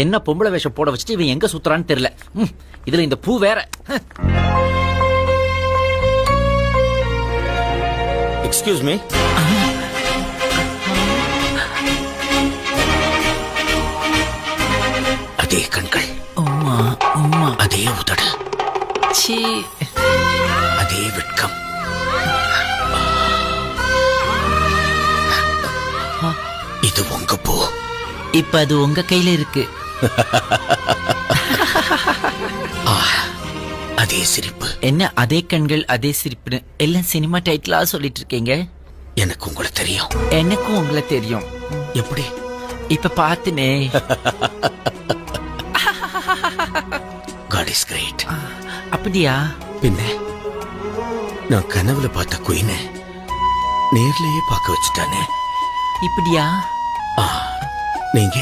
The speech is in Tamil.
என்ன பொம்பளை வேஷம் போட வச்சுட்டு இவன் எங்க சுத்துறான்னு தெரியல. இதுல இந்த பூ வேற. Excuse me. அதே கண்கள், அதே உதடு, அதே வெட்கம். இது உங்க பூ. இப்ப அது உங்க கையில இருக்கு. அதே சிரிப்பு. என்ன அதே கண்கள் அதே சிரிப்புன்னு எல்லாம் சினிமா டைட்டிலா சொல்லிட்டு இருக்கீங்க. எனக்கு உங்களை தெரியும். எனக்கும் உங்களை தெரியும். எப்படி? இப்ப பாத்துனே. God is great. அப்படியா? பின்ன நான் கனவுல பார்த்த குயினை நேர்லயே பார்க்க வச்சுட்டானே. இப்படியா? நீங்க